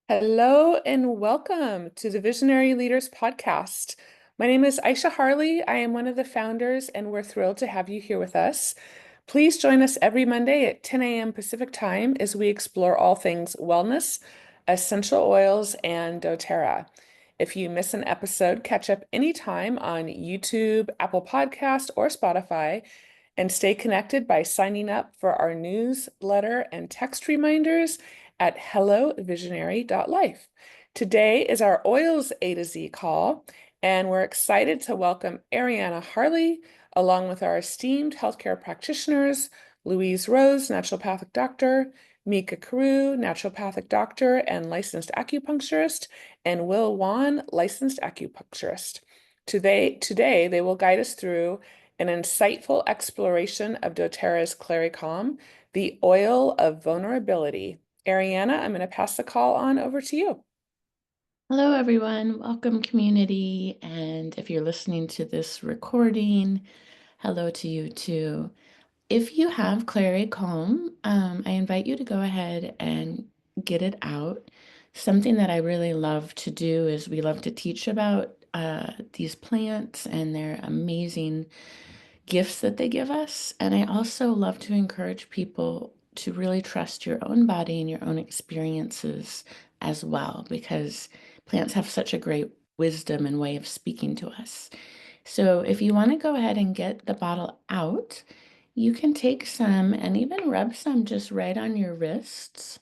Hello and welcome to the Visionary Leaders Podcast. My name is Aisha Harley. I am one of the founders, and we're thrilled to have you here with us. Please join us every Monday at 10 a.m. Pacific Time as we explore all things wellness, essential oils, and doTERRA. If you miss an episode, catch up anytime on YouTube, Apple Podcast, or Spotify, and stay connected by signing up for our newsletter and text reminders at hellovisionary.life. Today is our Oils A to Z call, and we're excited to welcome Ariana Harley, along with our esteemed healthcare practitioners, Louise Rose, naturopathic doctor, Mika Carew, naturopathic doctor and licensed acupuncturist, and Will Wan, licensed acupuncturist. Today, they will guide us through an insightful exploration of doTERRA's Claricom, the oil of vulnerability. Ariana, I'm going to pass the call on over to you. Hello, everyone. Welcome, community. And if you're listening to this recording, hello to you too. If you have Claricom, I invite you to go ahead and get it out. Something that I really love to do is we love to teach about these plants and their amazing gifts that they give us. And I also love to encourage people to really trust your own body and your own experiences as well, because plants have such a great wisdom and way of speaking to us. So if you want to go ahead and get the bottle out, you can take some and even rub some just right on your wrists.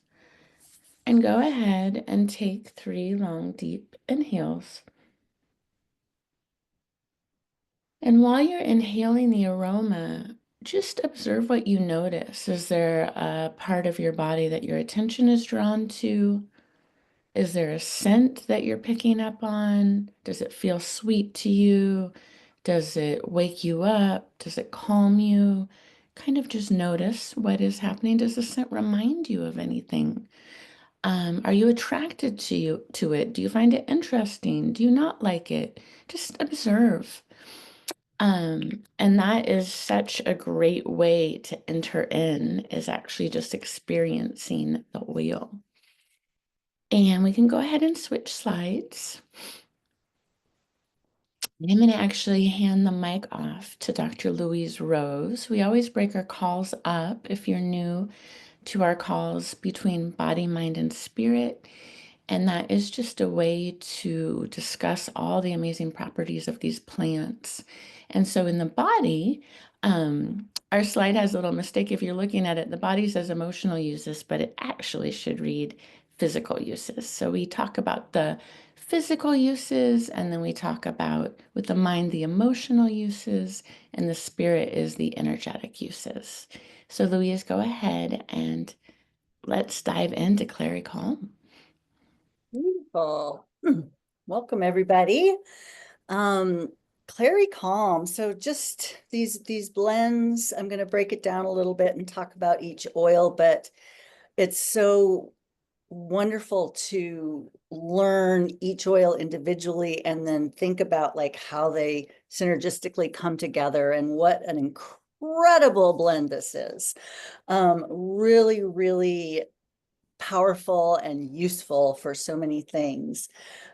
And go ahead and take 3 long, deep inhales. And while you're inhaling the aroma, just observe what you notice. Is there a part of your body that your attention is drawn to? Is there a scent that you're picking up on? Does it feel sweet to you? Does it wake you up? Does it calm you? Kind of just notice what is happening. Does the scent remind you of anything? Are you attracted to it? Do you find it interesting? Do you not like it? Just observe. And that is such a great way to enter in, is actually just experiencing the oil. And we can go ahead and switch slides. And I'm going to actually hand the mic off to Dr. Louise Rose. We always break our calls up, if you're new to our calls, between body, mind, and spirit. And that is just a way to discuss all the amazing properties of these plants. And so in the body, our slide has a little mistake. If you're looking at it, the body says emotional uses, but it actually should read physical uses. So we talk about the physical uses, and then we talk about, with the mind, the emotional uses, and the spirit is the energetic uses. So Louise, go ahead and let's dive into Claricom. Beautiful. Welcome, everybody. Claricom. So just these blends, I'm going to break it down a little bit and talk about each oil, but it's so wonderful to learn each oil individually and then think about like how they synergistically come together and what an incredible blend this is. Really, really powerful and useful for so many things.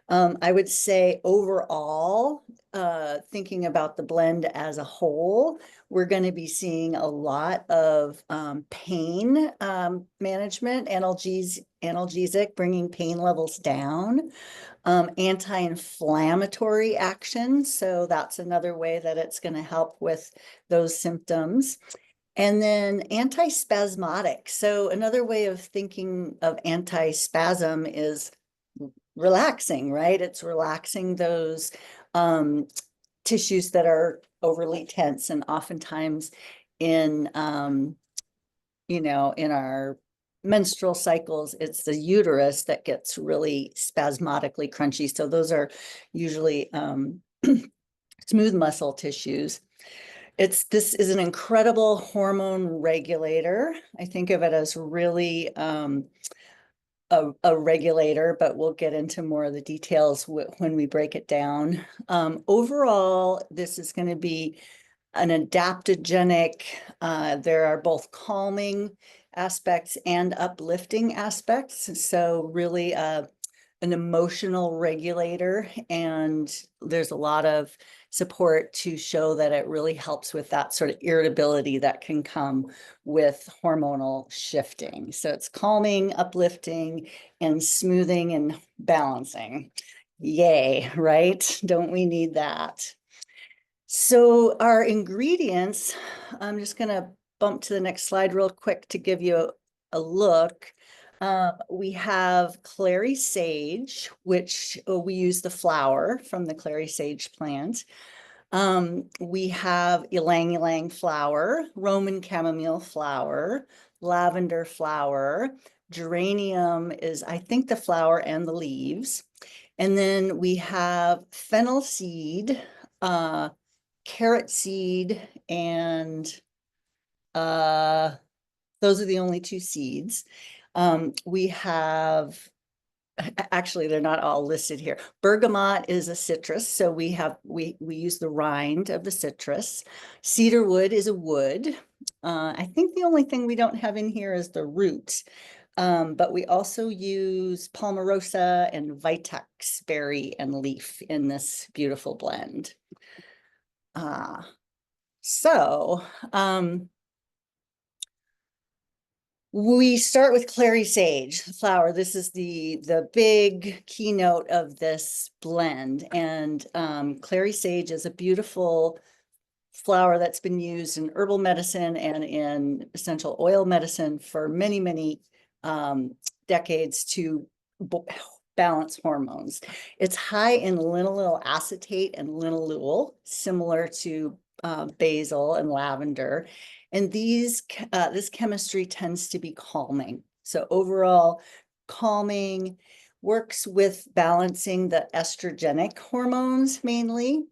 I would say overall, thinking about the blend as a whole, we're going to be seeing a lot of pain management, analgesic, bringing pain levels down, anti-inflammatory action. So that's another way that it's going to help with those symptoms. And then antispasmodic. So another way of thinking of antispasm is relaxing, right? It's relaxing those tissues that are overly tense, and oftentimes in in our menstrual cycles, it's the uterus that gets really spasmodically crunchy. So those are usually smooth muscle tissues. This is an incredible hormone regulator. I think of it as really a regulator, but we'll get into more of the details when we break it down. Overall, this is going to be an adaptogenic. There are both calming aspects and uplifting aspects. So really an emotional regulator, and there's a lot of support to show that it really helps with that sort of irritability that can come with hormonal shifting. So it's calming, uplifting, and smoothing and balancing. Yay, right? Don't we need that? So our ingredients, I'm just going to bump to the next slide real quick to give you a look. We have Clary Sage, which we use the flower from the Clary Sage plant. We have Ylang Ylang flower, Roman chamomile flower, lavender flower. Geranium is, I think, the flower and the leaves. And then we have fennel seed, carrot seed, and those are the only two seeds. We have, actually, they're not all listed here. Bergamot is a citrus, so we use the rind of the citrus. Cedarwood is a wood. I think the only thing we don't have in here is the root. But we also use Palmarosa and Vitex berry and leaf in this beautiful blend. So we start with Clary Sage flower. This is the big keynote of this blend. And Clary Sage is a beautiful flower that's been used in herbal medicine and in essential oil medicine for many, many decades to balance hormones. It's high in linalool acetate and linalool, similar to basil and lavender. And this chemistry tends to be calming. So overall, calming, works with balancing the estrogenic hormones mainly.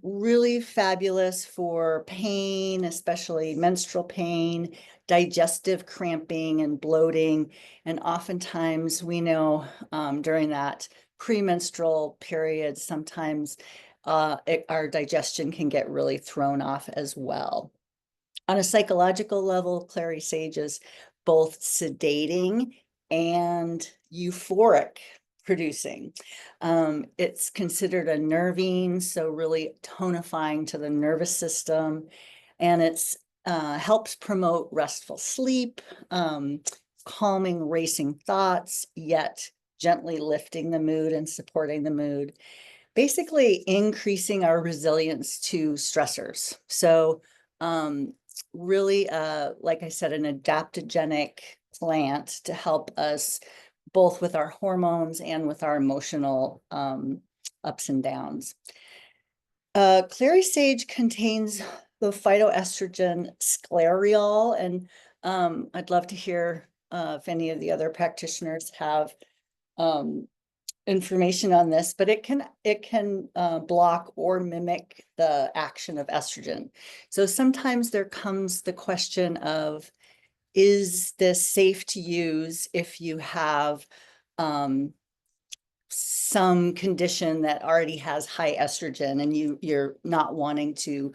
Really fabulous for pain, especially menstrual pain, digestive cramping and bloating. And oftentimes we know during that premenstrual period, sometimes our digestion can get really thrown off as well. On a psychological level, Clary Sage is both sedating and euphoric producing. It's considered a nervine, so really tonifying to the nervous system, and it's helps promote restful sleep, calming racing thoughts, yet gently lifting the mood and supporting the mood, basically increasing our resilience to stressors. So really, like I said, an adaptogenic plant to help us both with our hormones and with our emotional ups and downs. Clary Sage contains the phytoestrogen sclareol, and I'd love to hear if any of the other practitioners have information on this, but it can block or mimic the action of estrogen. So sometimes there comes the question of, is this safe to use if you have some condition that already has high estrogen and you're not wanting to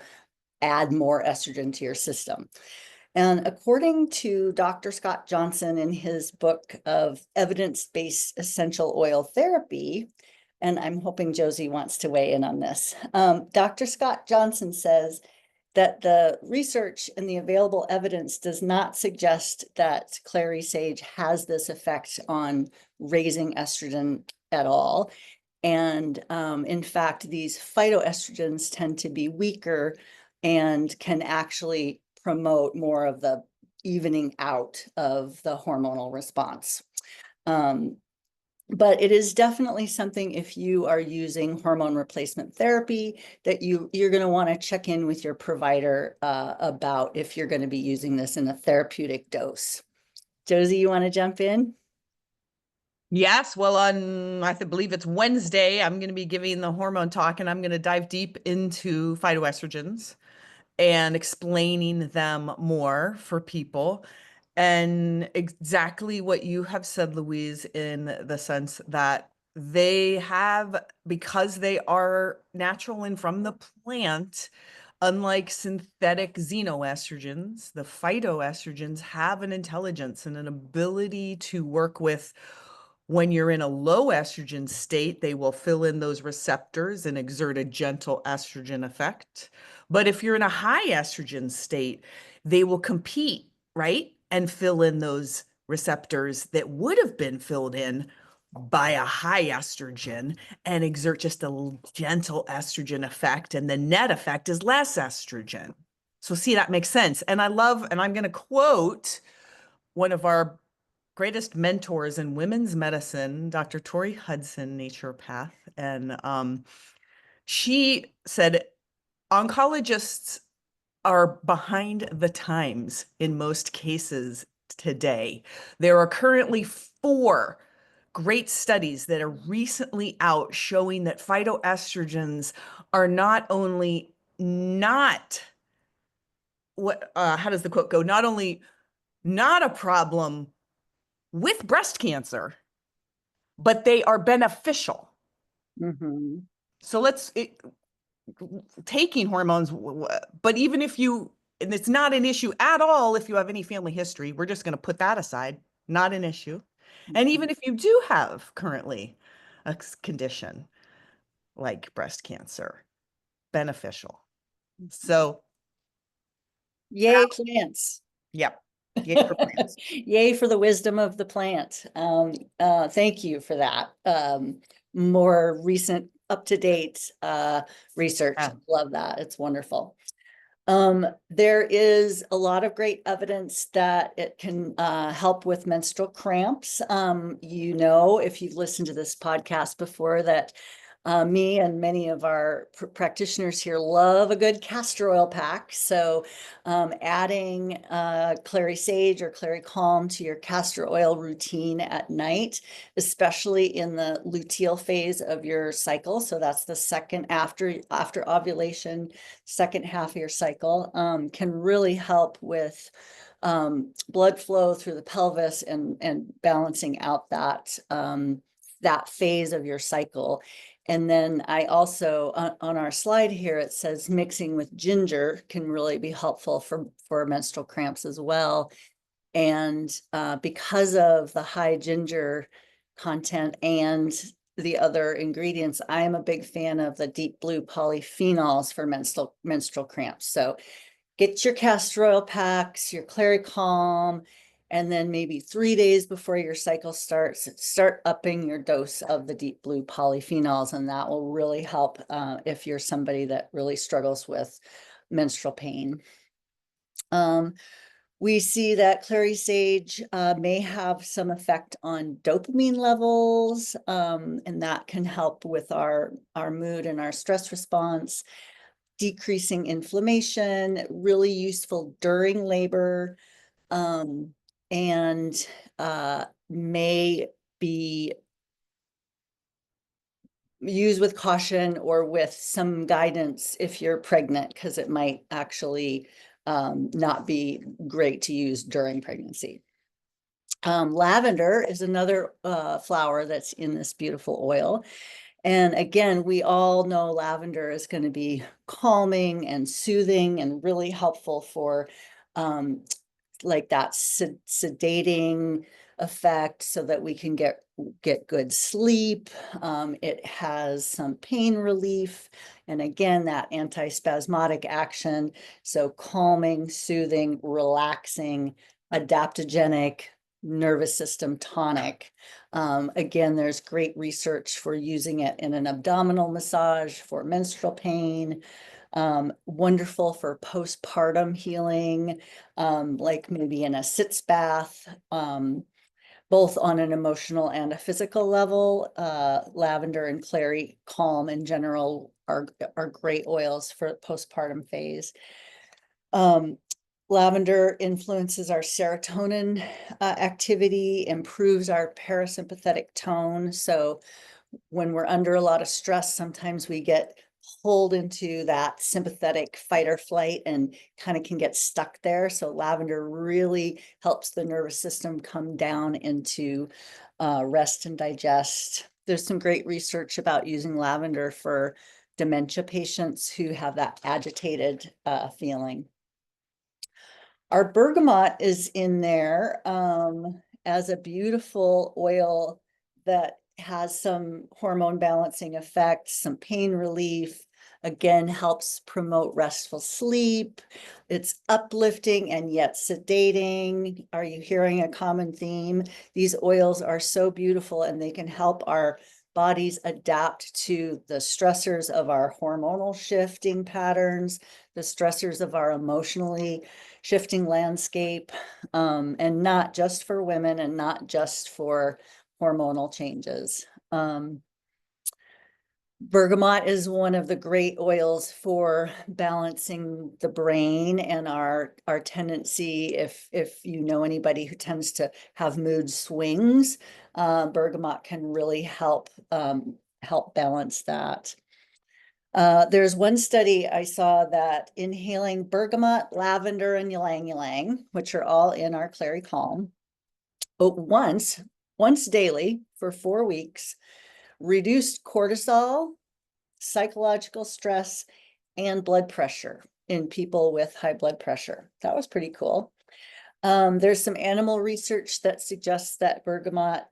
add more estrogen to your system? And according to Dr. Scott Johnson in his book of evidence-based essential oil therapy, and I'm hoping Josie wants to weigh in on this, Dr. Scott Johnson says that the research and the available evidence does not suggest that Clary Sage has this effect on raising estrogen at all. And in fact, these phytoestrogens tend to be weaker and can actually promote more of the evening out of the hormonal response. But it is definitely something, if you are using hormone replacement therapy, that you're going to want to check in with your provider about if you're going to be using this in a therapeutic dose. Josie, you want to jump in? Yes, well, I believe it's Wednesday, I'm going to be giving the hormone talk, and I'm going to dive deep into phytoestrogens and explaining them more for people. And exactly what you have said, Louise, in the sense that they have, because they are natural and from the plant, unlike synthetic xenoestrogens, the phytoestrogens have an intelligence and an ability to work with When you're in a low estrogen state, they will fill in those receptors and exert a gentle estrogen effect. But if you're in a high estrogen state, they will compete, right? And fill in those receptors that would have been filled in by a high estrogen and exert just a gentle estrogen effect. And the net effect is less estrogen. So see, that makes sense. And I love, and I'm going to quote one of our greatest mentors in women's medicine, Dr. Tori Hudson, naturopath. And she said, oncologists are behind the times in most cases today. There are currently 4 great studies that are recently out showing that phytoestrogens are not only not what, how does the quote go? Not only not a problem with breast cancer, but they are beneficial. Mm-hmm. So taking hormones, but even if you, and it's not an issue at all if you have any family history, we're just going to put that aside, not an issue. And even if you do have currently a condition like breast cancer, beneficial. So, Yay, plants. yep. Yay for plants. Yay for the wisdom of the plant. Thank you for that. More recent, up-to-date research. Yeah. Love that. It's wonderful. There is a lot of great evidence that it can help with menstrual cramps. You know, if you've listened to this podcast before, that me and many of our practitioners here love a good castor oil pack. So adding Clary Sage or Claricom to your castor oil routine at night, especially in the luteal phase of your cycle. So that's the second after ovulation, second half of your cycle, can really help with blood flow through the pelvis and balancing out that that phase of your cycle. And then I also, on our slide here, it says mixing with ginger can really be helpful for menstrual cramps as well. And because of the high ginger content and the other ingredients, I am a big fan of the deep blue polyphenols for menstrual cramps. So get your castor oil packs, your Claricom, and then maybe 3 days before your cycle starts, start upping your dose of the deep blue polyphenols, and that will really help if you're somebody that really struggles with menstrual pain. We see that Clary Sage may have some effect on dopamine levels, and that can help with our mood and our stress response, decreasing inflammation, really useful during labor, and may be used with caution or with some guidance if you're pregnant, because it might actually not be great to use during pregnancy. Lavender is another flower that's in this beautiful oil. And again, we all know lavender is going to be calming and soothing and really helpful for like that sedating effect so that we can get good sleep. It has some pain relief, and again, that antispasmodic action. So calming, soothing, relaxing, adaptogenic, nervous system tonic. Again, there's great research for using it in an abdominal massage for menstrual pain. Wonderful for postpartum healing, like maybe in a sitz bath, both on an emotional and a physical level. Lavender and Clary Calm in general are great oils for postpartum phase. Lavender influences our serotonin activity, improves our parasympathetic tone. So when we're under a lot of stress, sometimes we get pulled into that sympathetic fight or flight and kind of can get stuck there. So lavender really helps the nervous system come down into rest and digest. There's some great research about using lavender for dementia patients who have that agitated feeling. Our bergamot is in there as a beautiful oil that has some hormone balancing effects, some pain relief, again, helps promote restful sleep. It's uplifting and yet sedating. Are you hearing a common theme? These oils are so beautiful, and they can help our bodies adapt to the stressors of our hormonal shifting patterns, the stressors of our emotionally shifting landscape, and not just for women and not just for hormonal changes. Bergamot is one of the great oils for balancing the brain and our tendency, if you know anybody who tends to have mood swings, bergamot can really help balance that. There's one study I saw that inhaling bergamot, lavender, and ylang ylang, which are all in our Claricom, once daily for 4 weeks, reduced cortisol, psychological stress, and blood pressure in people with high blood pressure. That was pretty cool. There's some animal research that suggests that bergamot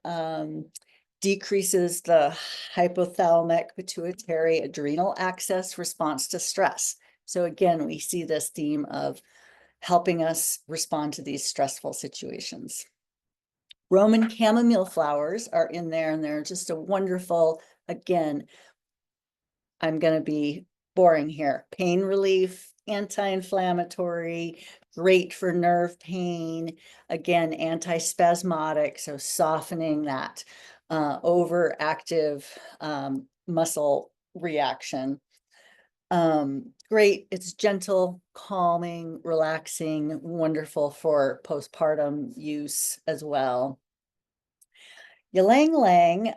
decreases the hypothalamic pituitary adrenal axis response to stress. So again, we see this theme of helping us respond to these stressful situations. Roman chamomile flowers are in there, and they're just a wonderful, again, I'm going to be boring here, pain relief, anti-inflammatory, great for nerve pain, again, anti-spasmodic, so softening that overactive muscle reaction. Great, it's gentle, calming, relaxing, wonderful for postpartum use as well. Ylang Ylang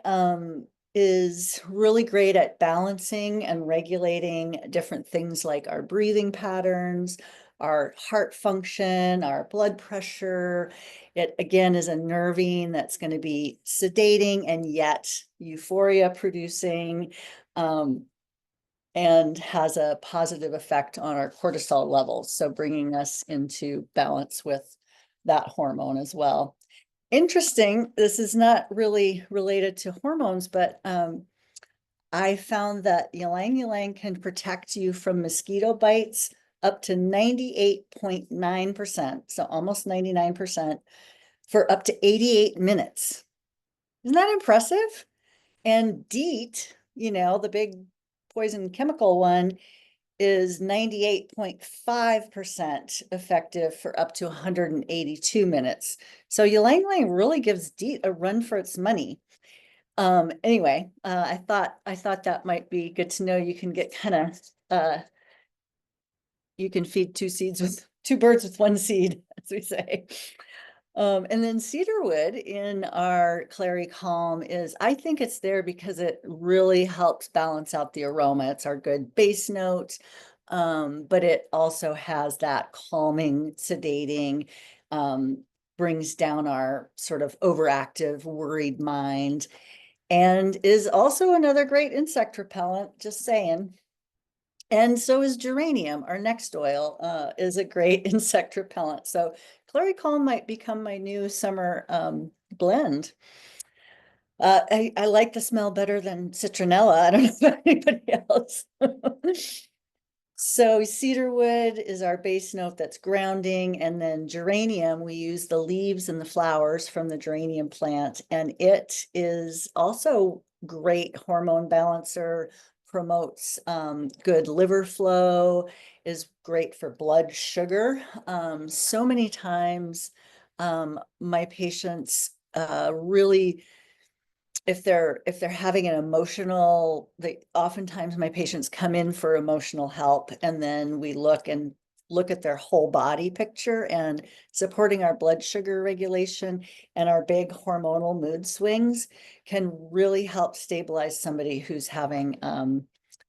is really great at balancing and regulating different things like our breathing patterns, our heart function, our blood pressure. It again is a nervine that's going to be sedating and yet euphoria producing, and has a positive effect on our cortisol levels. So bringing us into balance with that hormone as well. Interesting, this is not really related to hormones, but I found that Ylang Ylang can protect you from mosquito bites up to 98.9%, so almost 99%, for up to 88 minutes. Isn't that impressive? And DEET, the big poison chemical one, is 98.5% effective for up to 182 minutes. So Ylang Ylang really gives DEET a run for its money. Anyway, I thought that might be good to know. You can get you can feed two birds with one seed, as we say. And then cedarwood in our Claricom I think it's there because it really helps balance out the aroma. It's our good base note, but it also has that calming, sedating, brings down our sort of overactive, worried mind, and is also another great insect repellent, just saying. And so is geranium. Our next oil is a great insect repellent. So Claricol might become my new summer blend. I like the smell better than citronella. I don't know about anybody else. So cedarwood is our base note that's grounding, and then geranium, we use the leaves and the flowers from the geranium plant, and it is also great hormone balancer, promotes good liver flow, is great for blood sugar. So many times my patients really, if they're having an emotional, oftentimes my patients come in for emotional help, and then we look at their whole body picture, and supporting our blood sugar regulation and our big hormonal mood swings can really help stabilize somebody who's having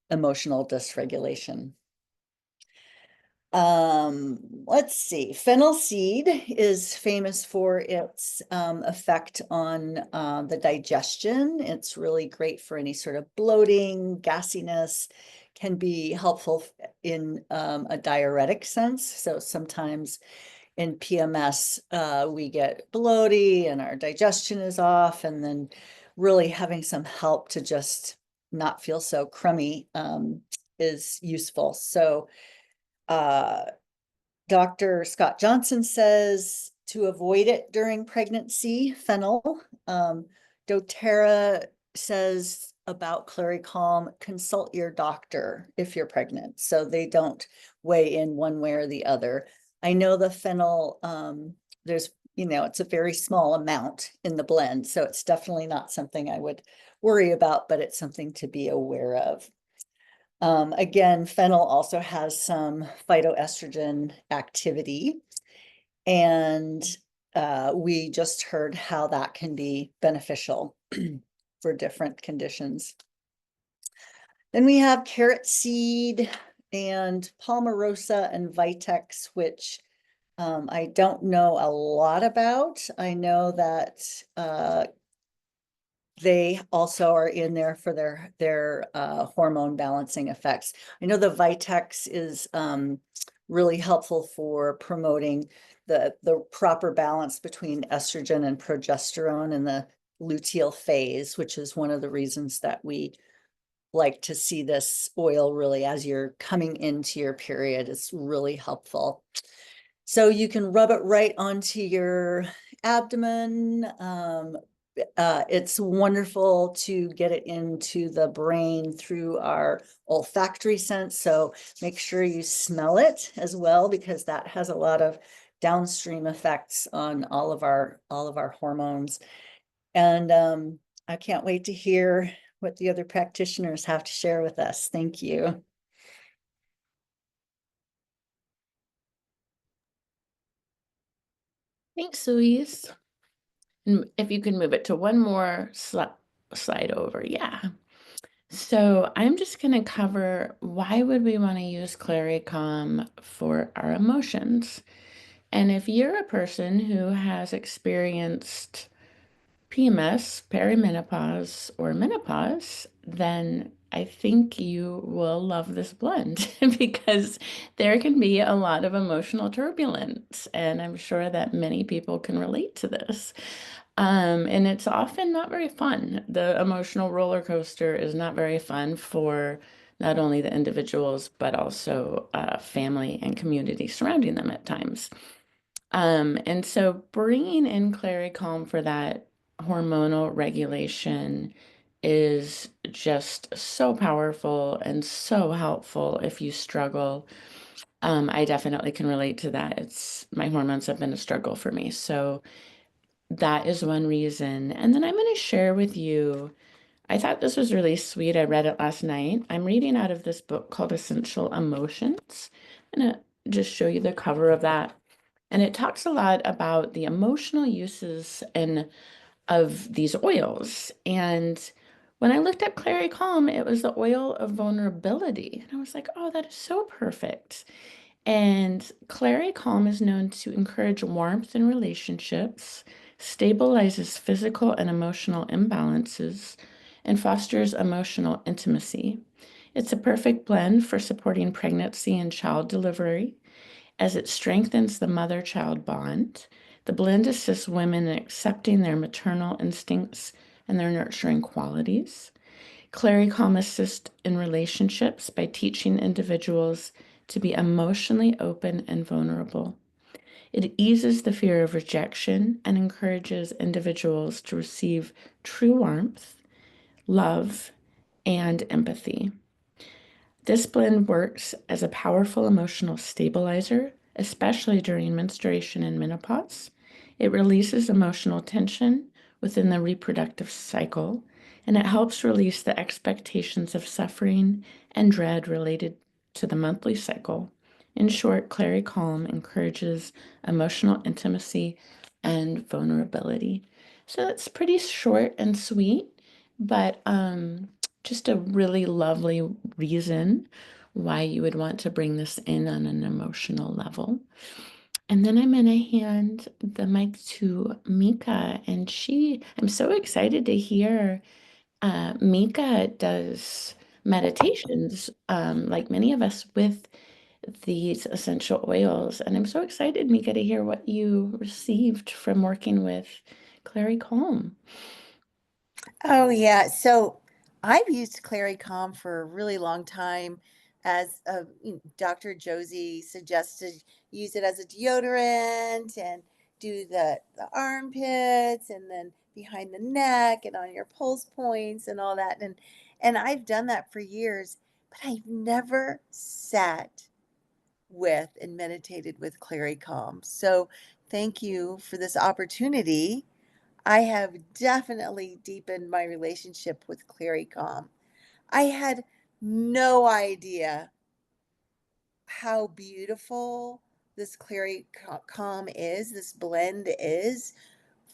emotional dysregulation. Let's see, fennel seed is famous for its effect on the digestion. It's really great for any sort of bloating, gassiness, can be helpful in a diuretic sense. So sometimes in PMS, we get bloaty and our digestion is off, and then really having some help to just not feel so crummy is useful. So Dr. Scott Johnson says to avoid it during pregnancy, Fennel. doTERRA says about Claricom, consult your doctor if you're pregnant, so they don't weigh in one way or the other. I know the Fennel, there's, it's a very small amount in the blend, so it's definitely not something I would worry about, but it's something to be aware of. Again, Fennel also has some phytoestrogen activity, and we just heard how that can be beneficial for different conditions. Then we have carrot seed and Palmarosa and Vitex, which I don't know a lot about. I know that they also are in there for their hormone balancing effects. I know the Vitex is really helpful for promoting the proper balance between estrogen and progesterone in the luteal phase, which is one of the reasons that we like to see this oil really as you're coming into your period. It's really helpful. So you can rub it right onto your abdomen. It's wonderful to get it into the brain through our olfactory sense. So make sure you smell it as well, because that has a lot of downstream effects on all of our hormones. And I can't wait to hear what the other practitioners have to share with us. Thank you. Thanks, Louise. And if you can move it to one more slide over. Yeah. So I'm just going to cover why would we want to use Claricom for our emotions. And if you're a person who has experienced PMS, perimenopause, or menopause, then I think you will love this blend because there can be a lot of emotional turbulence, and I'm sure that many people can relate to this. And it's often not very fun. The emotional roller coaster is not very fun for not only the individuals, but also family and community surrounding them at times. And so bringing in Claricom for that hormonal regulation is just so powerful and so helpful if you struggle. I definitely can relate to that. My hormones have been a struggle for me. So that is one reason. And then I'm going to share with you, I thought this was really sweet. I read it last night. I'm reading out of this book called Essential Emotions. I'm going to just show you the cover of that. And it talks a lot about the emotional uses of these oils. And when I looked at Claricom, it was the oil of vulnerability. And I was like, oh, that is so perfect. And Claricom is known to encourage warmth in relationships, stabilizes physical and emotional imbalances, and fosters emotional intimacy. It's a perfect blend for supporting pregnancy and child delivery, as it strengthens the mother-child bond. The blend assists women in accepting their maternal instincts and their nurturing qualities. Claricom assists in relationships by teaching individuals to be emotionally open and vulnerable. It eases the fear of rejection and encourages individuals to receive true warmth, love, and empathy. This blend works as a powerful emotional stabilizer, especially during menstruation and menopause. It releases emotional tension within the reproductive cycle, and it helps release the expectations of suffering and dread related to the monthly cycle. In short, Claricom encourages emotional intimacy and vulnerability. So that's pretty short and sweet, but just a really lovely reason why you would want to bring this in on an emotional level. And then I'm going to hand the mic to Mika, and I'm so excited to hear Mika does meditations, like many of us, with these essential oils. And I'm so excited, Mika, to hear what you received from working with Clary Calm. Oh yeah. So I've used Claricom for a really long time as Dr. Josie suggested use it as a deodorant and do the armpits and then behind the neck and on your pulse points and all that. And I've done that for years, but I've never sat with and meditated with Claricom. So thank you for this opportunity. I have definitely deepened my relationship with Claricom. I had no idea how beautiful this Claricom is, this blend is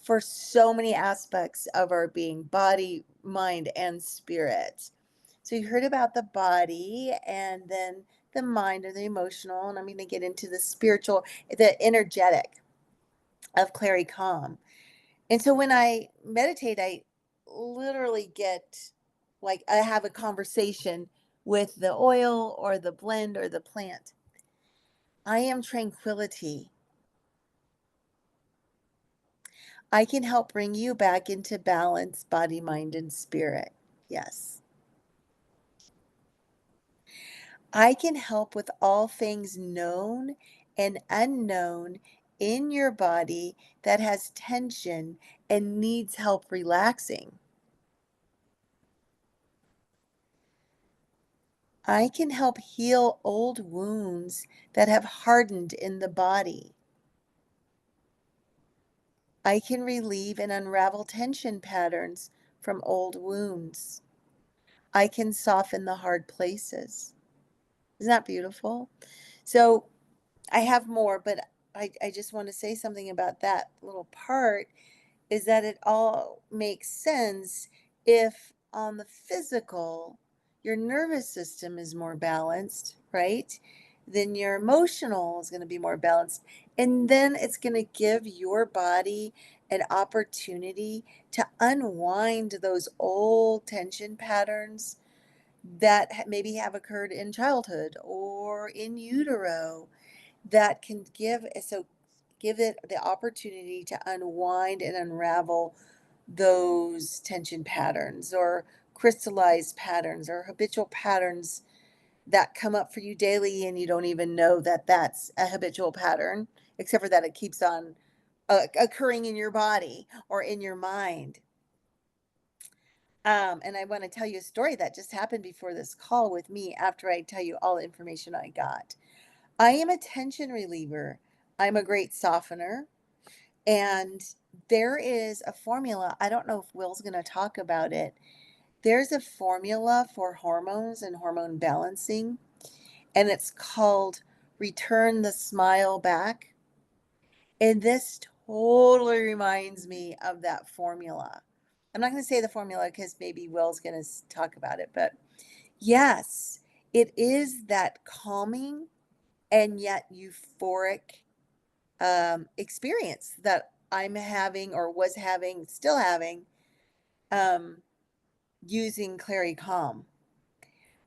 for so many aspects of our being, body, mind, and spirit. So you heard about the body and then the mind or the emotional, and I'm going to get into the spiritual, the energetic of Claricom. And so when I meditate, I literally get like I have a conversation with the oil or the blend or the plant. I am tranquility. I can help bring you back into balance, body, mind, and spirit. Yes. I can help with all things known and unknown in your body that has tension and needs help relaxing. I can help heal old wounds that have hardened in the body. I can relieve and unravel tension patterns from old wounds. I can soften the hard places. Isn't that beautiful? So I have more, but I just want to say something about that little part is that it all makes sense if on the physical, your nervous system is more balanced, right? Then your emotional is going to be more balanced. And then it's going to give your body an opportunity to unwind those old tension patterns that maybe have occurred in childhood or in utero that can give it the opportunity to unwind and unravel those tension patterns or crystallized patterns or habitual patterns that come up for you daily and you don't even know that that's a habitual pattern except for that it keeps on occurring in your body or in your mind. And I want to tell you a story that just happened before this call with me after I tell you all the information I got. I am a tension reliever. I'm a great softener. And there is a formula. I don't know if Will's going to talk about it. There's a formula for hormones and hormone balancing, and it's called Return the Smile Back. And this totally reminds me of that formula. I'm not going to say the formula because maybe Will's going to talk about it, but yes, it is that calming and yet euphoric experience that I'm having or was having, still having, um, using Claricom.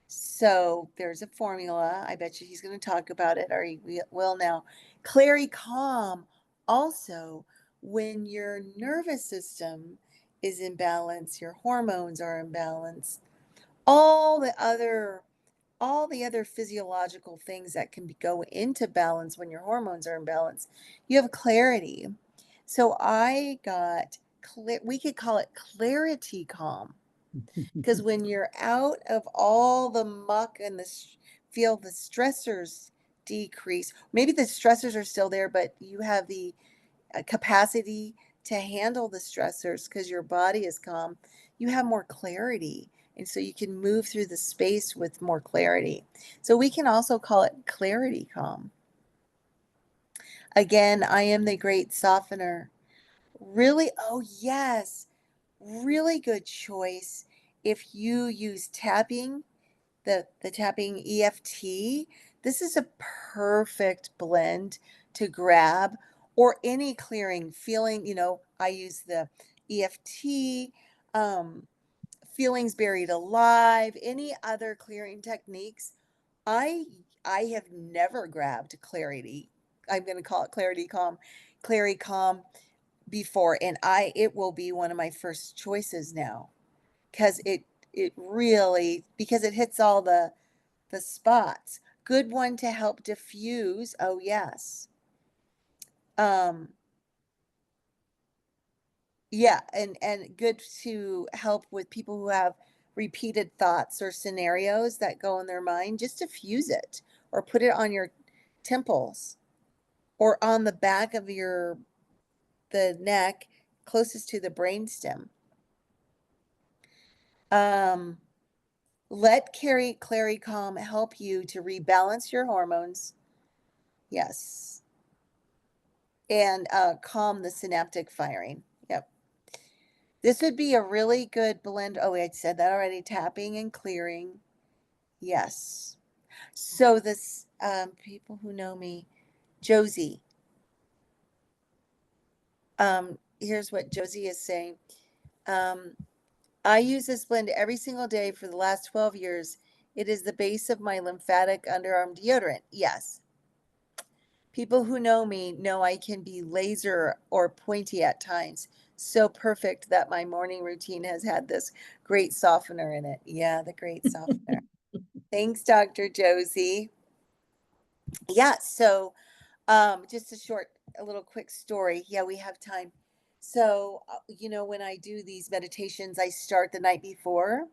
So there's a formula. I bet you he's going to talk about it, or he will now. Claricom also, when your nervous system is in balance, your hormones are in balance, all the other all the other physiological things that can go into balance when your hormones are in balance, you have clarity. So I got, we could call it clarity calm. Because when you're out of all the muck and feel the stressors decrease, maybe the stressors are still there, but you have the capacity to handle the stressors because your body is calm, you have more clarity. And so you can move through the space with more clarity. So we can also call it clarity calm. Again, I am the great softener. Really, oh yes, really good choice. If you use tapping, the tapping EFT, this is a perfect blend to grab or any clearing feeling. I use the EFT, um, feelings buried alive, any other clearing techniques. I I have never grabbed clarity. I'm going to call it clarity calm before, and it will be one of my first choices now. because it really, because it hits all the spots. Good one to help diffuse. Oh yes. Yeah, and good to help with people who have repeated thoughts or scenarios that go in their mind. Just diffuse it or put it on your temples or on the back of the neck closest to the brainstem. Let Claricom help you to rebalance your hormones. Yes. And calm the synaptic firing. Yep. This would be a really good blend. Oh, I said that already. Tapping and clearing. Yes. So this, people who know me, Josie. Here's what Josie is saying. I use this blend every single day for the last 12 years. It is the base of my lymphatic underarm deodorant. Yes. People who know me know I can be laser or pointy at times. So perfect that my morning routine has had this great softener in it. Yeah, the great softener. Thanks, Dr. Josie. Yeah, so just a little quick story. Yeah, we have time. So, when I do these meditations, I start the night before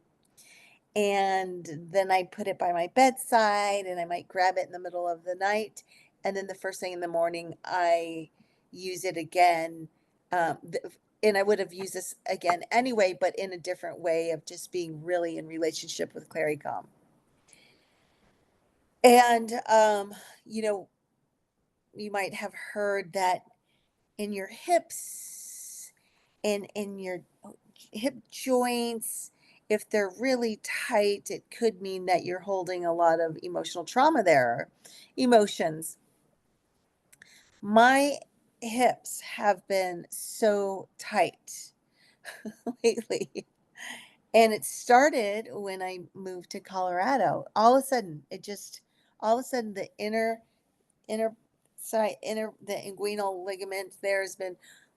and then I put it by my bedside and I might grab it in the middle of the night. And then the first thing in the morning, I use it again. And I would have used this again anyway, but in a different way of just being really in relationship with Claricom. And, you might have heard that in your hips and in your hip joints, if they're really tight, it could mean that you're holding a lot of emotional trauma there, emotions. My hips have been so tight lately. And it started when I moved to Colorado. All of a sudden, the inner the inguinal ligament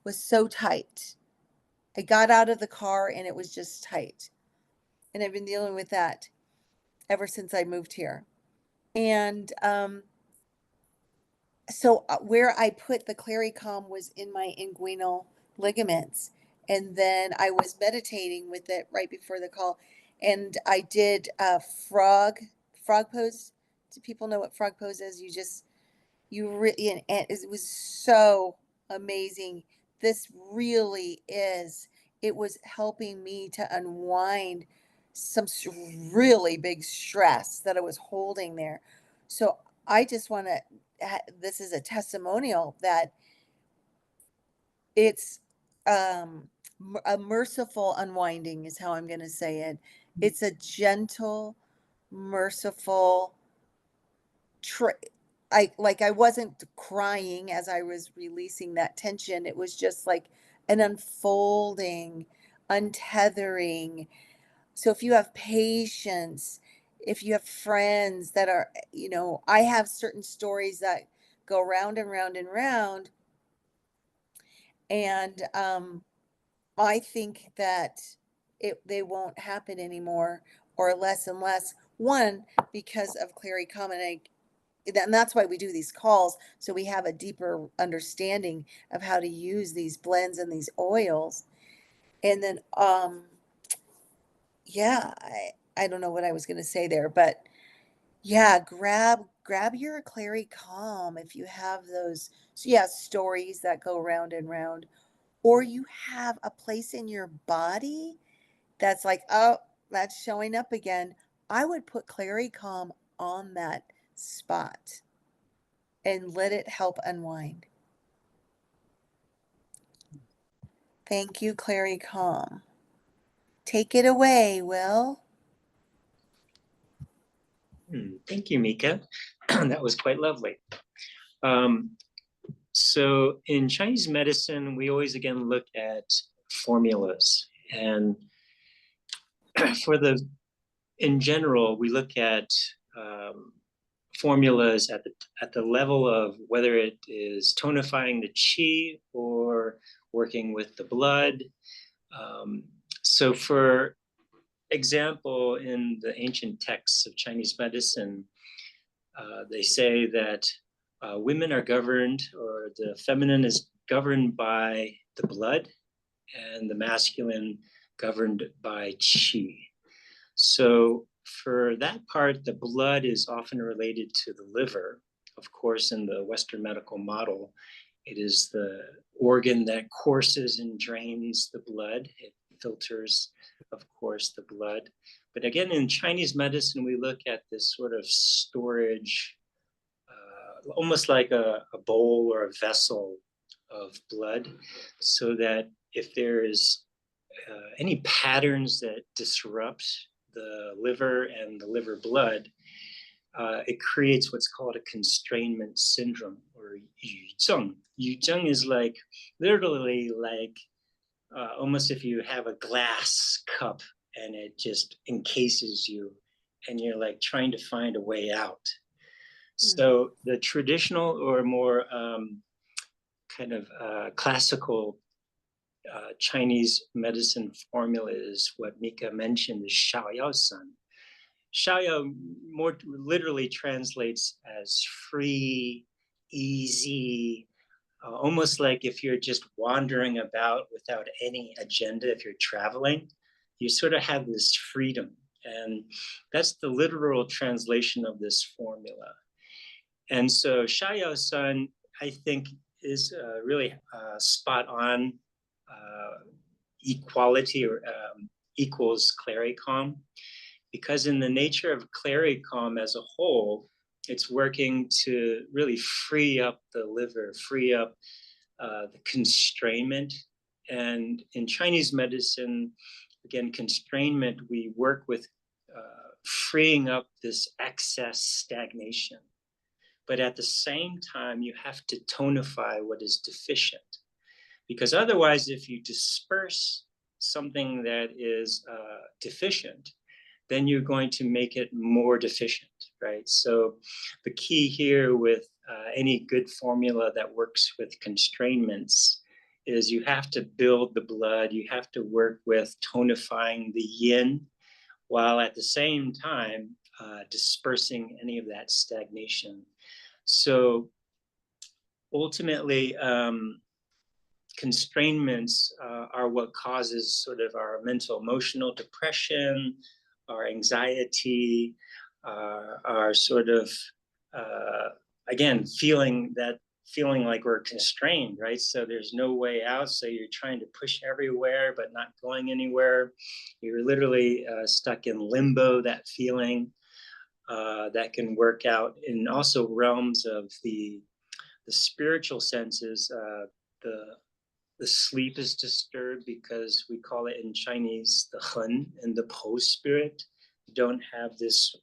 was so tight. I got out of the car and it was just tight. And I've been dealing with that ever since I moved here. And so where I put the Claricom was in my inguinal ligaments. And then I was meditating with it right before the call. And I did a frog pose. Do people know what frog pose is? And it was so amazing. This really is. It was helping me to unwind some really big stress that I was holding there. So I just want to, this is a testimonial that it's a merciful unwinding is how I'm going to say it. It's a gentle, merciful, I wasn't crying as I was releasing that tension. It was just like an unfolding, untethering. So if you have patience, if you have friends that are, I have certain stories that go round and round and round. And I think that they won't happen anymore or less and less. One, because of Claricom, and that's why we do these calls, so we have a deeper understanding of how to use these blends and these oils. And then yeah, I don't know what I was going to say there, but yeah, grab your Claricom if you have those. So yeah, stories that go round and round, or you have a place in your body that's like, oh, that's showing up again. I would put Claricom on that spot and let it help unwind. Thank you, Claricom. Take it away, Will. Thank you, Mika. That was quite lovely. So in Chinese medicine, we always again look at formulas, and in general, we look at formulas at the level of whether it is tonifying the qi or working with the blood. So for example, in the ancient texts of Chinese medicine, they say that women are governed, or the feminine is governed by the blood, and the masculine governed by qi. So for that part, the blood is often related to the liver. Of course, in the Western medical model, it is the organ that courses and drains the blood. It filters, of course, the blood. But again, in Chinese medicine, we look at this sort of storage, almost like a bowl or a vessel of blood, so that if there is any patterns that disrupt the liver and the liver blood, it creates what's called a constrainment syndrome, or yuzheng. Yuzheng is like literally like almost if you have a glass cup and it just encases you and you're like trying to find a way out. So the traditional or more kind of classical Chinese medicine formula is what Mika mentioned, is Xiaoyao San. Xiaoyao more literally translates as free, easy, almost like if you're just wandering about without any agenda, if you're traveling, you sort of have this freedom. And that's the literal translation of this formula. And so Xiaoyao San, I think, is really spot on. Equality or equals Claricom, because in the nature of Claricom as a whole, it's working to really free up the liver, free up the constrainment. And in Chinese medicine, again, constrainment, we work with freeing up this excess stagnation. But at the same time, you have to tonify what is deficient. Because otherwise, if you disperse something that is deficient, then you're going to make it more deficient, right? So the key here with any good formula that works with constrainments is you have to build the blood, you have to work with tonifying the yin, while at the same time dispersing any of that stagnation. So ultimately, constrainments are what causes sort of our mental emotional depression, our anxiety, our sort of, again, feeling like we're constrained, right? So there's no way out. So you're trying to push everywhere, but not going anywhere. You're literally stuck in limbo, that feeling that can work out in also realms of the spiritual senses. The sleep is disturbed because we call it in Chinese the Hen and the Po spirit. You don't have this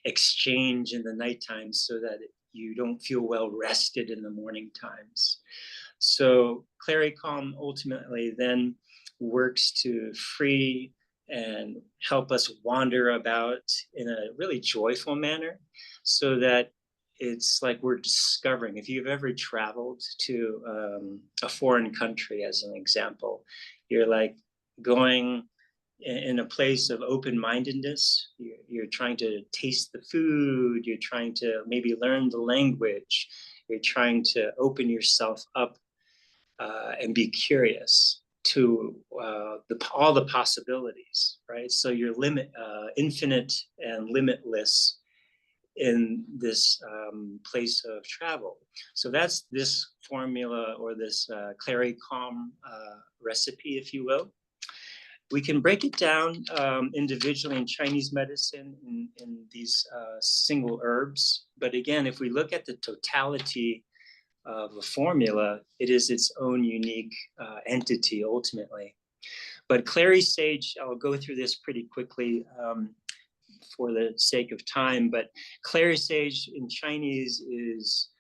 exchange in the nighttime so that you don't feel well rested in the morning times. So Claricom ultimately then works to free and help us wander about in a really joyful manner, so that it's like we're discovering. If you've ever traveled to a foreign country, as an example, you're like going in a place of open-mindedness. You're trying to taste the food, you're trying to maybe learn the language, you're trying to open yourself up and be curious to all the possibilities, right? So you're infinite and limitless in this place of travel. So that's this formula, or this Claricom recipe, if you will. We can break it down individually in Chinese medicine in these single herbs. But again, if we look at the totality of a formula, it is its own unique entity ultimately. But Clary Sage, I'll go through this pretty quickly for the sake of time, but Clary Sage in Chinese is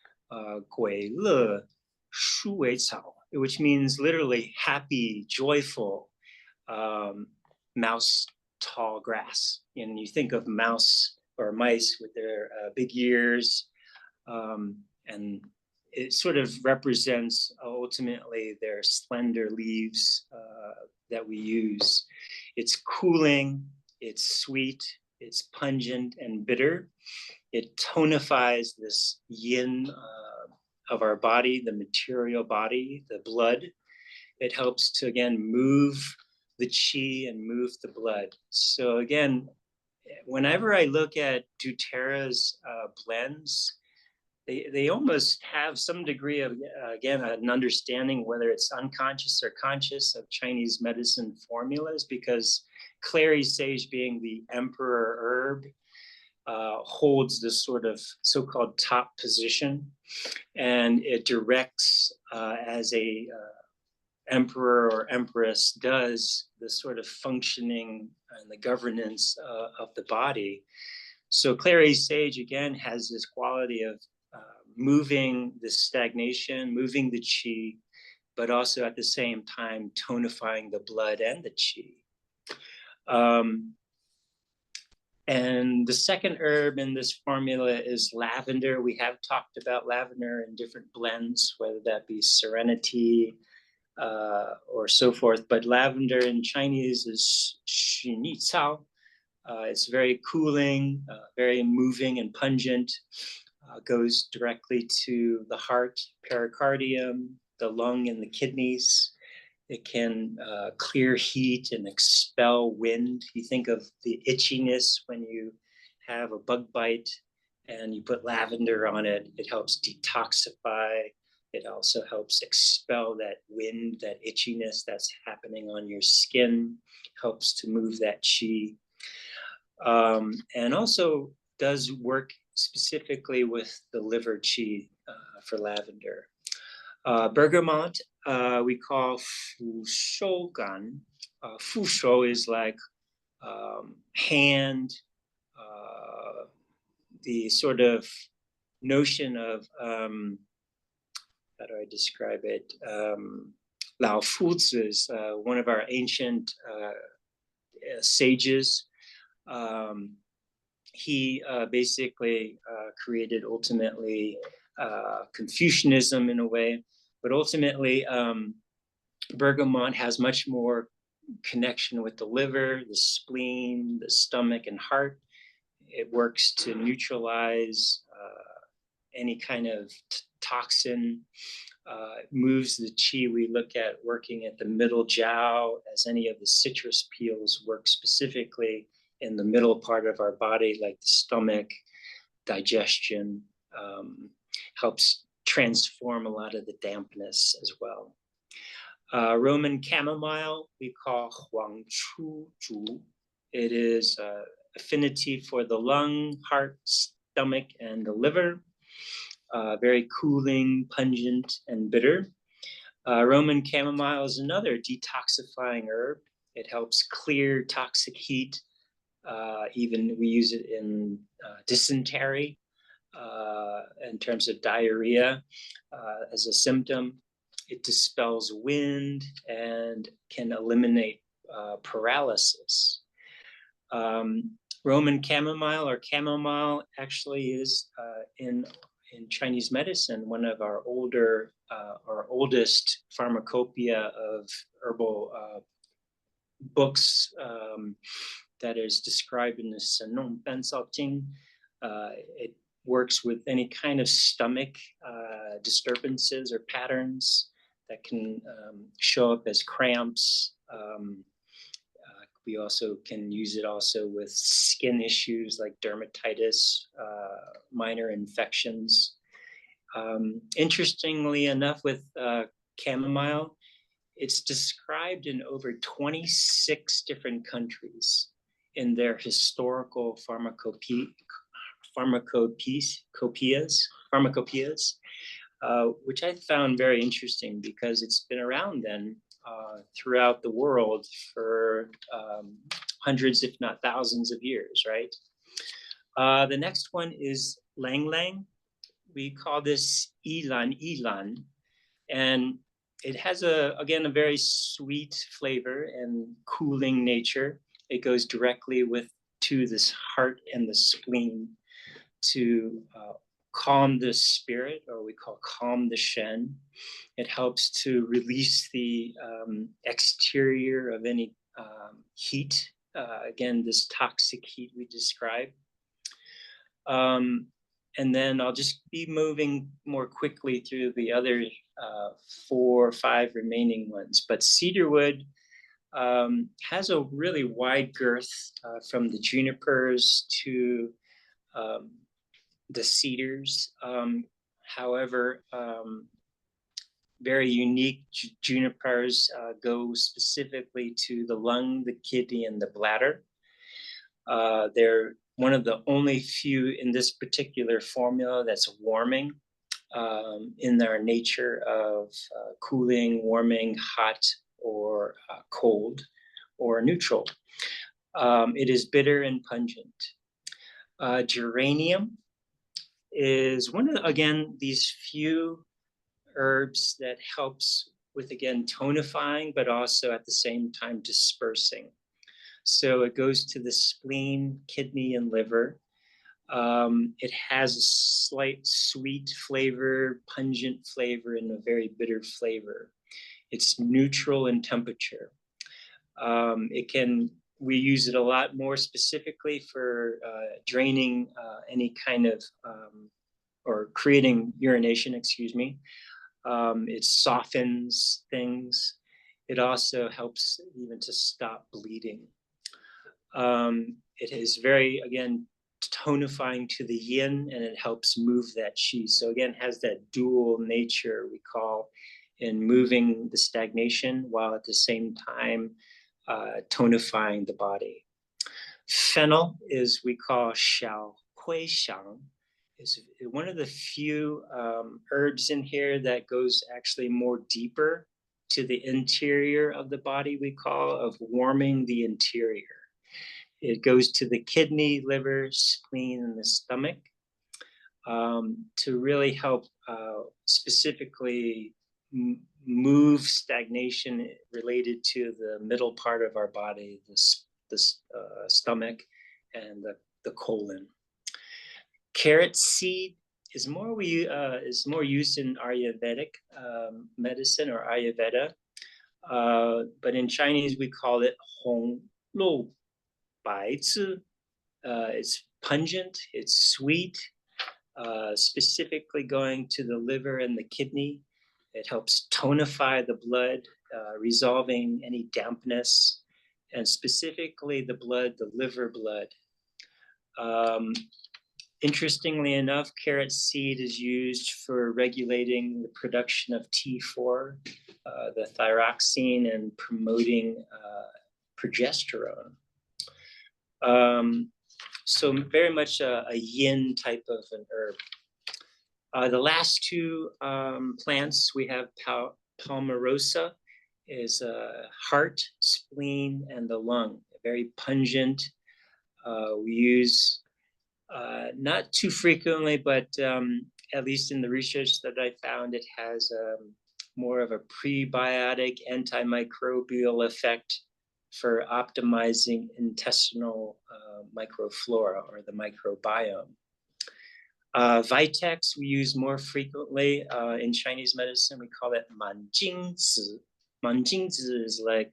Gui Le Shu Wei Cao, which means literally happy, joyful, mouse tall grass. And you think of mouse or mice with their big ears, and it sort of represents ultimately their slender leaves that we use. It's cooling, it's sweet, it's pungent and bitter. It tonifies this yin of our body, the material body, the blood. It helps to, again, move the chi and move the blood. So again, whenever I look at doTERRA's blends, they almost have some degree of, again, an understanding, whether it's unconscious or conscious, of Chinese medicine formulas, because Clary Sage, being the emperor herb, holds this sort of so-called top position, and it directs, as a emperor or empress does, the sort of functioning and the governance of the body. So Clary Sage, again, has this quality of moving the stagnation, moving the chi, but also at the same time tonifying the blood and the chi. And the second herb in this formula is lavender. We have talked about lavender in different blends, whether that be serenity or so forth. But lavender in Chinese is 薰衣草. It's very cooling, very moving and pungent. Goes directly to the heart, pericardium, the lung, and the kidneys. It can clear heat and expel wind. You think of the itchiness when you have a bug bite and you put lavender on it. It helps detoxify. It also helps expel that wind, that itchiness that's happening on your skin, helps to move that chi. And also does work specifically with the liver chi for lavender. Bergamot, we call fu shou gan. Fu shou is like hand, the sort of notion of, how do I describe it? Lao Fuzi is one of our ancient sages. He basically created ultimately Confucianism in a way, but ultimately bergamot has much more connection with the liver, the spleen, the stomach, and heart. It works to neutralize any kind of toxin. It moves the chi. We look at working at the middle jiao, as any of the citrus peels work specifically in the middle part of our body, like the stomach, digestion, helps transform a lot of the dampness as well. Roman chamomile, we call huang chu zhu. It is affinity for the lung, heart, stomach, and the liver. Very cooling, pungent, and bitter. Roman chamomile is another detoxifying herb. It helps clear toxic heat. Even we use it in dysentery, in terms of diarrhea as a symptom. It dispels wind and can eliminate paralysis. Roman chamomile actually is in Chinese medicine one of our oldest pharmacopoeia of herbal books that is described in the Senong Ben Sao Jing. It works with any kind of stomach disturbances or patterns that can show up as cramps. We also can use it also with skin issues like dermatitis, minor infections. Interestingly enough, with chamomile, it's described in over 26 different countries in their historical pharmacopoeias, which I found very interesting because it's been around then throughout the world for hundreds, if not thousands of years, right? The next one is Ylang Ylang. We call this Ylang Ylang. And it has, again, a very sweet flavor and cooling nature. It goes directly to this heart and the spleen to calm the spirit, or we call calm the shen. It helps to release the exterior of any heat, again, this toxic heat we described. And then I'll just be moving more quickly through the other 4 or 5 remaining ones. But cedarwood has a really wide girth from the junipers to the cedars. However, very unique junipers go specifically to the lung, the kidney, and the bladder. They're one of the only few in this particular formula that's warming in their nature of cooling, warming, hot, or cold, or neutral. It is bitter and pungent. Geranium is one of, again, these few herbs that helps with, again, tonifying, but also at the same time dispersing. So it goes to the spleen, kidney, and liver. It has a slight sweet flavor, pungent flavor, and a very bitter flavor. It's neutral in temperature. We use it a lot more specifically for draining any kind of, or creating urination, excuse me. It softens things. It also helps even to stop bleeding. It is very, again, tonifying to the yin, and it helps move that qi. So again, has that dual nature we call in moving the stagnation while at the same time tonifying the body. Fennel is we call xiao hui xiang. Is one of the few herbs in here that goes actually more deeper to the interior of the body, we call, of warming the interior. It goes to the kidney, liver, spleen, and the stomach to really help specifically move stagnation related to the middle part of our body, the stomach and the colon. Carrot seed is more used in Ayurvedic medicine or Ayurveda, but in Chinese we call it Hong Lou Bai Zi. It's pungent, it's sweet, specifically going to the liver and the kidney. It helps tonify the blood, resolving any dampness, and specifically the blood, the liver blood. Interestingly enough, carrot seed is used for regulating the production of T4, the thyroxine, and promoting progesterone. So very much a yin type of an herb. The last 2 plants we have, Palmarosa is heart, spleen, and the lung. Very pungent. We use not too frequently, but at least in the research that I found, it has more of a prebiotic antimicrobial effect for optimizing intestinal microflora or the microbiome. Vitex we use more frequently in Chinese medicine. We call it manjingzi. Manjingzi is like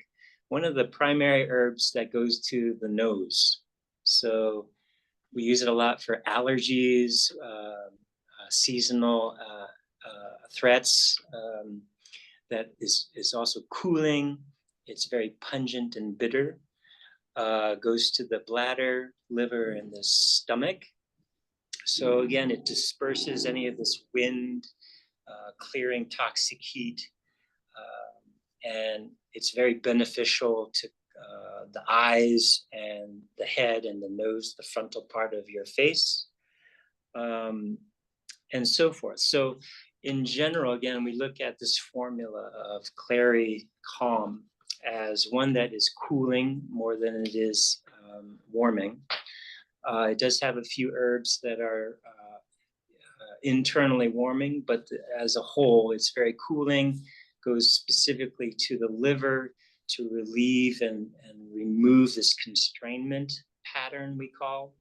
one of the primary herbs that goes to the nose. So we use it a lot for allergies, seasonal threats. That is also cooling. It's very pungent and bitter. Goes to the bladder, liver, and the stomach. So again, it disperses any of this wind, clearing toxic heat, and it's very beneficial to the eyes and the head and the nose, the frontal part of your face, and so forth. So in general, again, we look at this formula of Claricom as one that is cooling more than it is warming. It does have a few herbs that are internally warming, but as a whole, it's very cooling, goes specifically to the liver to relieve and remove this constrainment pattern we call,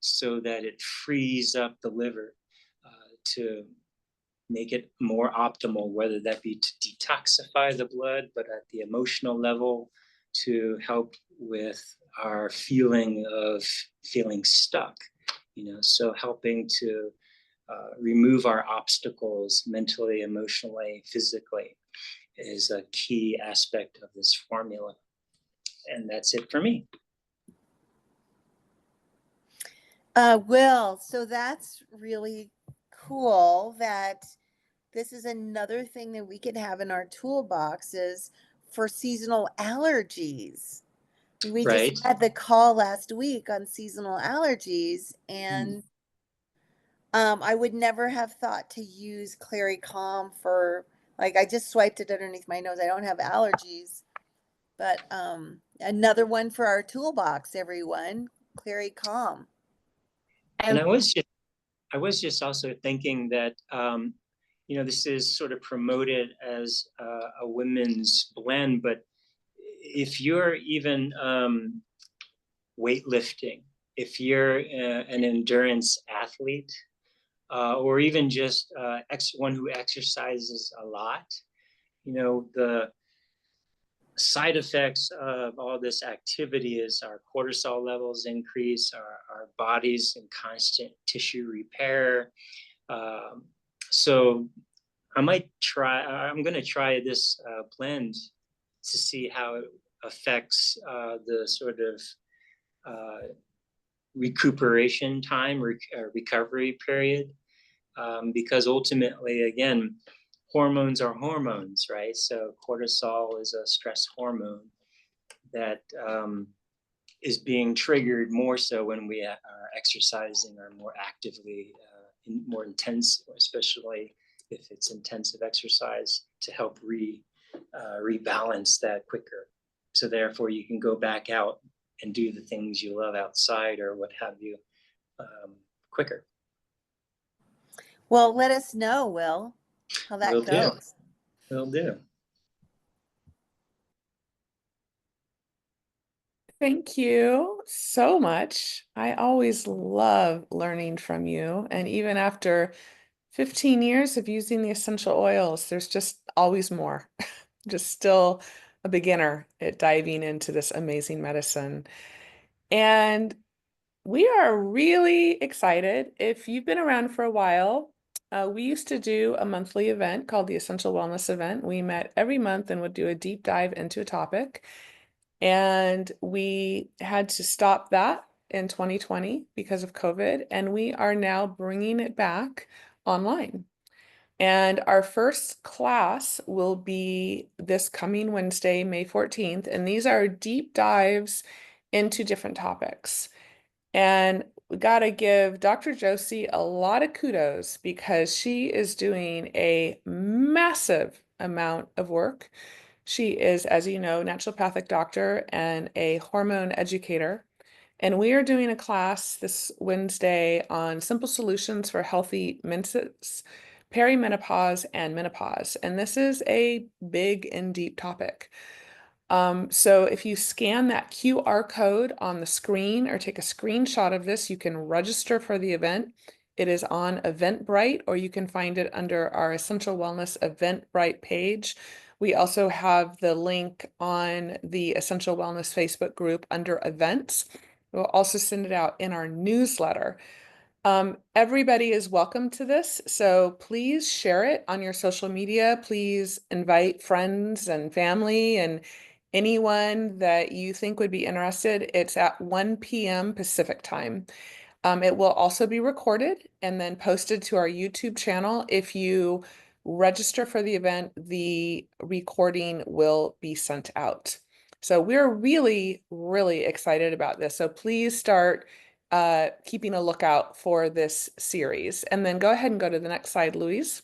so that it frees up the liver to make it more optimal, whether that be to detoxify the blood, but at the emotional level, to help with our feeling of feeling stuck, so helping to remove our obstacles mentally, emotionally, physically is a key aspect of this formula. And that's it for me. Will, so that's really cool that this is another thing that we could have in our toolboxes for seasonal allergies. We Right. just had the call last week on seasonal allergies, and I would never have thought to use Claricom for, like, I just swiped it underneath my nose. I don't have allergies, but another one for our toolbox, everyone, Claricom. And I was just also thinking that this is sort of promoted as a women's blend, but if you're even weightlifting, if you're an endurance athlete, or even just one who exercises a lot, the side effects of all this activity is our cortisol levels increase, our bodies in constant tissue repair. So I'm going to try this blend to see how it affects the sort of recuperation time, recovery period, because ultimately, again, hormones are hormones, right? So cortisol is a stress hormone that is being triggered more so when we are exercising or more actively, more intense, especially if it's intensive exercise, to help rebalance that quicker. So therefore, you can go back out and do the things you love outside or what have you quicker. Well, let us know, Will, how that goes. Will do. Thank you so much. I always love learning from you. And even after 15 years of using the essential oils, there's just always more. Just still a beginner at diving into this amazing medicine. And we are really excited. If you've been around for a while, we used to do a monthly event called the Essential Wellness Event. We met every month and would do a deep dive into a topic. And we had to stop that in 2020 because of COVID, and we are now bringing it back online. And our first class will be this coming Wednesday, May 14th, and these are deep dives into different topics. And we got to give Dr. Josie a lot of kudos because she is doing a massive amount of work. She is, as you know, naturopathic doctor and a hormone educator. And we are doing a class this Wednesday on simple solutions for healthy menses, perimenopause, and menopause. And this is a big and deep topic. So if you scan that QR code on the screen or take a screenshot of this, you can register for the event. It is on Eventbrite, or you can find it under our Essential Wellness Eventbrite page. We also have the link on the Essential Wellness Facebook group under events. We'll also send it out in our newsletter. Everybody is welcome to this, so please share it on your social media. Please invite friends and family and anyone that you think would be interested. It's at 1 p.m. Pacific time. It will also be recorded and then posted to our YouTube channel. If you register for the event, the recording will be sent out. So we're really, really excited about this. So please start keeping a lookout for this series. And then go ahead and go to the next slide, Louise.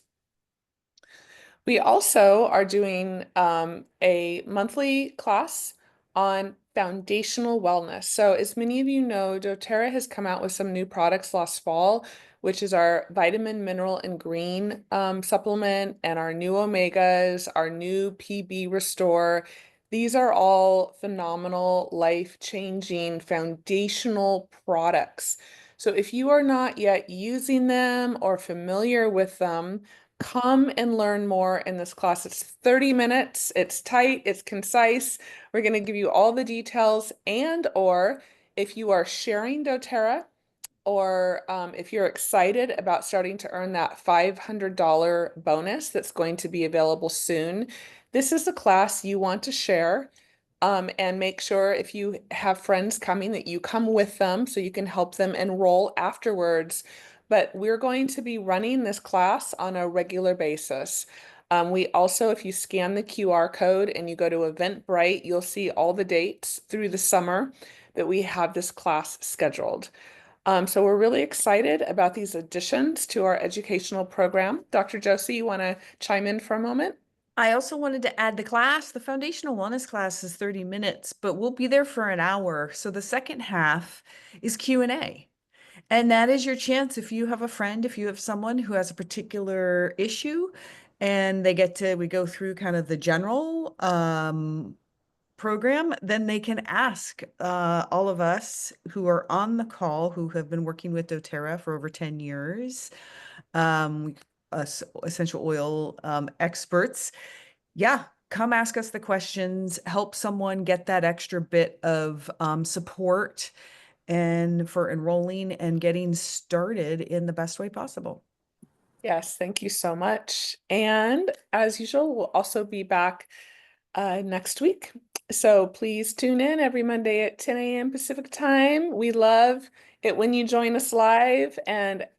We also are doing a monthly class on foundational wellness. So as many of you know, doTERRA has come out with some new products last fall, which is our vitamin, mineral, and green supplement, and our new omegas, our new PB Restore. These are all phenomenal, life-changing, foundational products. So if you are not yet using them or familiar with them, Come and learn more in this class. It's 30 minutes. It's tight, it's concise. We're going to give you all the details, and or if you are sharing doTERRA, or if you're excited about starting to earn that $500 bonus that's going to be available soon, this is the class you want to share. And make sure if you have friends coming that you come with them so you can help them enroll afterwards. But we're going to be running this class on a regular basis. We also, if you scan the QR code and you go to Eventbrite, you'll see all the dates through the summer that we have this class scheduled. So we're really excited about these additions to our educational program. Dr. Josie, you want to chime in for a moment? I also wanted to add the foundational wellness class is 30 minutes, but we'll be there for an hour. So the second half is Q&A. And that is your chance if you have a friend, if you have someone who has a particular issue and we go through kind of the general program, then they can ask all of us who are on the call who have been working with doTERRA for over 10 years, essential oil experts. Yeah, come ask us the questions, help someone get that extra bit of support and for enrolling and getting started in the best way possible. Yes, thank you so much. And as usual, we'll also be back next week. So please tune in every Monday at 10 a.m. Pacific time. We love it when you join us live,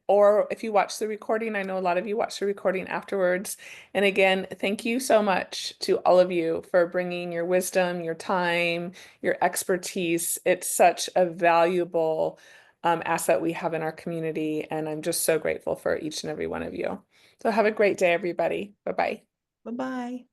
or if you watch the recording. I know a lot of you watch the recording afterwards. And again, thank you so much to all of you for bringing your wisdom, your time, your expertise. It's such a valuable asset we have in our community, and I'm just so grateful for each and every one of you. So have a great day, everybody. Bye-bye. Bye-bye.